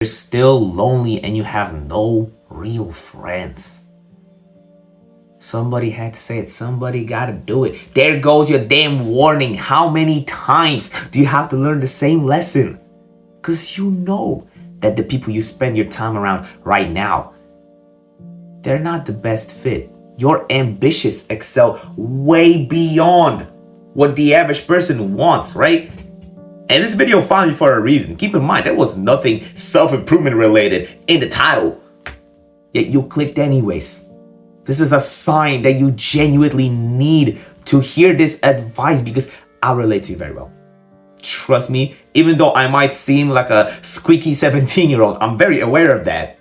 You're still lonely and you have no real friends. Somebody had to say it. Somebody gotta do it. There goes your damn warning. How many times do you have to learn the same lesson? Because you know that the people you spend your time around right now, they're not the best fit. Your ambitions excel way beyond what the average person wants, right? And this video found you for a reason. Keep in mind, there was nothing self-improvement related in the title. Yet you clicked anyways. This is a sign that you genuinely need to hear this advice because I relate to you very well. Trust me, even though I might seem like a squeaky 17-year-old, I'm very aware of that.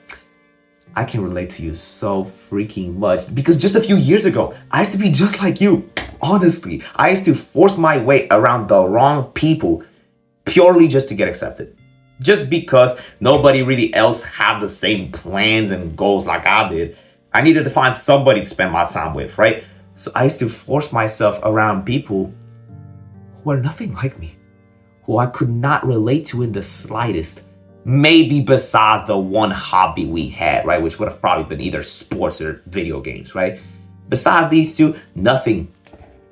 I can relate to you so freaking much because just a few years ago, I used to be just like you. Honestly, I used to force my way around the wrong people purely just to get accepted. Just because nobody really else had the same plans and goals like I did, I needed to find somebody to spend my time with, right? So I used to force myself around people who are nothing like me, who I could not relate to in the slightest. Maybe besides the one hobby we had, right? Which would have probably been either sports or video games, right? Besides these two, nothing.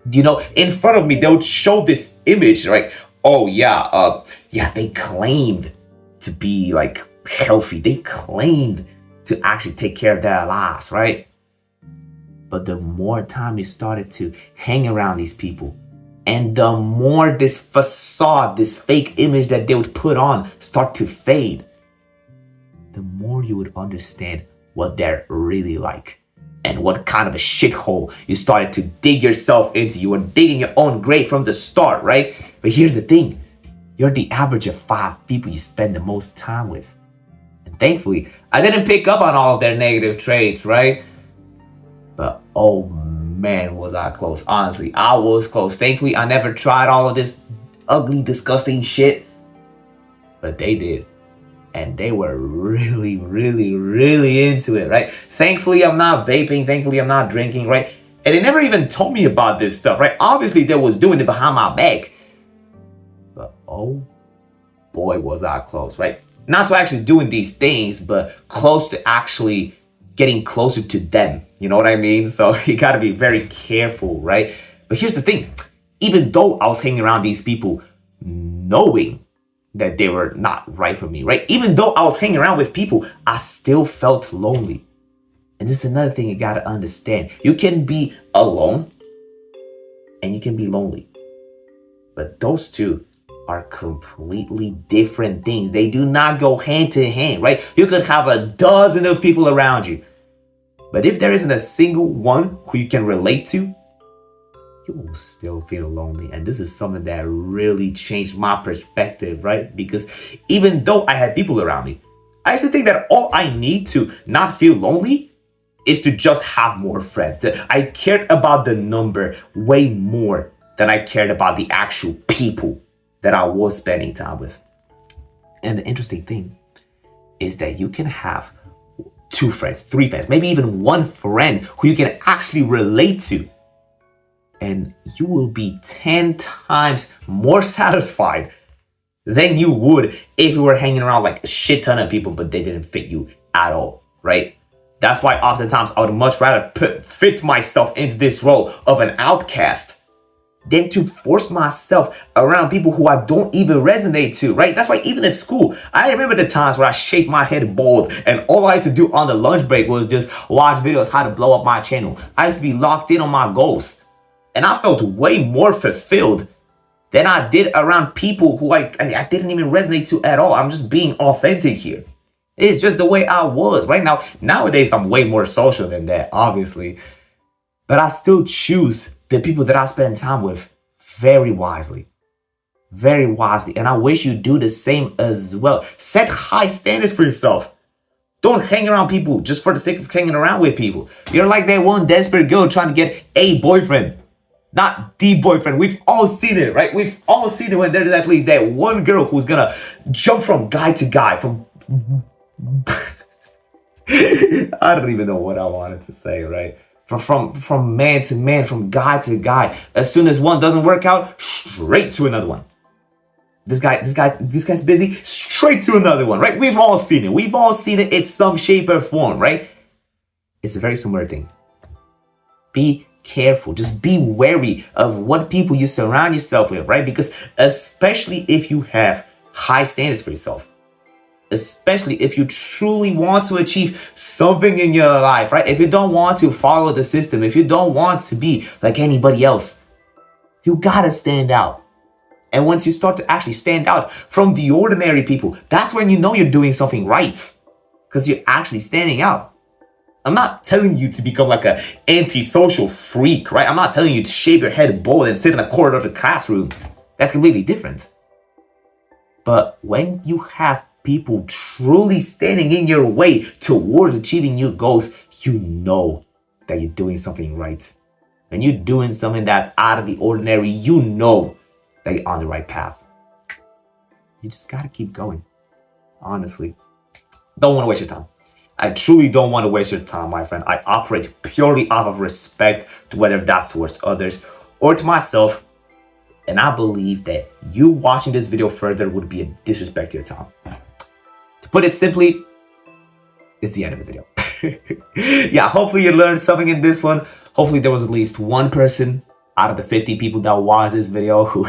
You know, in front of me, they would show this image, right? Oh yeah, they claimed to be like healthy. They claimed to actually take care of their lives, right? But the more time you started to hang around these people, and the more this facade, this fake image that they would put on start to fade, the more you would understand what they're really like and what kind of a shithole you started to dig yourself into. You were digging your own grave from the start, right? But here's the thing. You're the average of 5 people you spend the most time with. And thankfully, I didn't pick up on all of their negative traits, right? But oh man, was I close. Honestly, I was close. Thankfully, I never tried all of this ugly, disgusting shit. But they did. And they were really, really, really into it, right? Thankfully, I'm not vaping. Thankfully, I'm not drinking, right? And they never even told me about this stuff, right? Obviously, they was doing it behind my back. But oh boy, was I close, right? Not to actually doing these things, but close to actually getting closer to them. You know what I mean? So you gotta be very careful, right? But here's the thing. Even though I was hanging around these people knowing that they were not right for me, right? Even though I was hanging around with people, I still felt lonely. And this is another thing you gotta understand. You can be alone and you can be lonely. But those two are completely different things. They do not go hand to hand, right? You could have a dozen of people around you. But if there isn't a single one who you can relate to, you will still feel lonely. And this is something that really changed my perspective, right? Because even though I had people around me, I used to think that all I need to not feel lonely is to just have more friends. I cared about the number way more than I cared about the actual people that I was spending time with. And the interesting thing is that you can have 2 friends, 3 friends, maybe even 1 friend who you can actually relate to. And you will be 10 times more satisfied than you would if you were hanging around like a shit ton of people, but they didn't fit you at all, right? That's why oftentimes I would much rather fit myself into this role of an outcast than to force myself around people who I don't even resonate to, right? That's why even at school, I remember the times where I shaved my head bald and all I used to do on the lunch break was just watch videos how to blow up my channel. I used to be locked in on my goals. And I felt way more fulfilled than I did around people who I didn't even resonate to at all. I'm just being authentic here. It's just the way I was, right? Nowadays, I'm way more social than that, obviously. But I still choose the people that I spend time with very wisely. Very wisely. And I wish you do the same as well. Set high standards for yourself. Don't hang around people just for the sake of hanging around with people. You're like that one desperate girl trying to get a boyfriend. Not the boyfriend. We've all seen it, right? We've all seen it when there's at least that one girl who's gonna jump from guy to guy, from... I don't even know what I wanted to say, right? From man to man, from guy to guy. As soon as one doesn't work out, straight to another one. This guy's busy, straight to another one, right? We've all seen it. We've all seen it in some shape or form, right? It's a very similar thing. Be careful. Just be wary of what people you surround yourself with, right? Because especially if you have high standards for yourself, especially if you truly want to achieve something in your life, right? If you don't want to follow the system, if you don't want to be like anybody else, you gotta stand out. And once you start to actually stand out from the ordinary people, that's when you know you're doing something right, because you're actually standing out. I'm not telling you to become like an antisocial freak, right? I'm not telling you to shave your head bald and sit in a corner of the classroom. That's completely different. But when you have people truly standing in your way towards achieving your goals, you know that you're doing something right. When you're doing something that's out of the ordinary, you know that you're on the right path. You just gotta keep going. Honestly. Don't want to waste your time. I truly don't want to waste your time, my friend. I operate purely out of respect, to whether that's towards others or to myself. And I believe that you watching this video further would be a disrespect to your time. To put it simply, it's the end of the video. Yeah, hopefully you learned something in this one. Hopefully there was at least one person out of the 50 people that watched this video who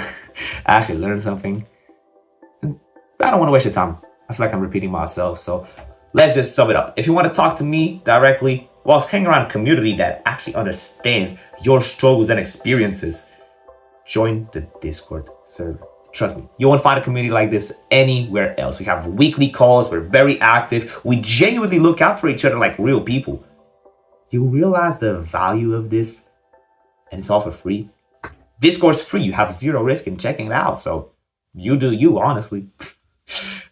actually learned something. And I don't want to waste your time. I feel like I'm repeating myself, so let's just sum it up. If you want to talk to me directly, well, hang around a community that actually understands your struggles and experiences, join the Discord server. Trust me, you won't find a community like this anywhere else. We have weekly calls. We're very active. We genuinely look out for each other like real people. You realize the value of this, and it's all for free. Discord's free. You have zero risk in checking it out. So you do you, honestly.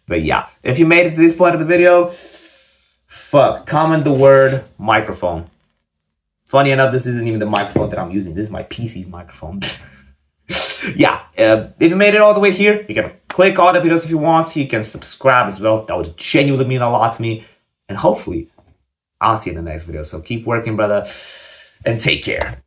But yeah, if you made it to this point of the video, comment the word microphone. Funny enough, this isn't even the microphone that I'm using. This is my PC's microphone. Yeah, if you made it all the way here, you can click all the videos if you want. You can subscribe as well. That would genuinely mean a lot to me. And hopefully, I'll see you in the next video. So keep working, brother, and take care.